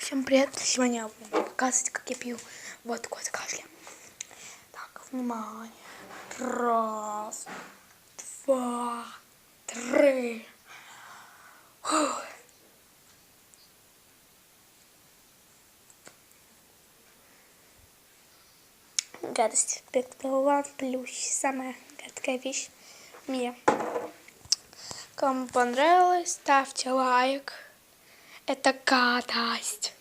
Всем привет! Сегодня я буду показывать, как я пью водку от кашля. Так, внимание. Раз, два, три. Фух. Гадость. Пектолан плюс самая гадкая вещь в мире. Кому понравилось, ставьте лайк. Это гадость.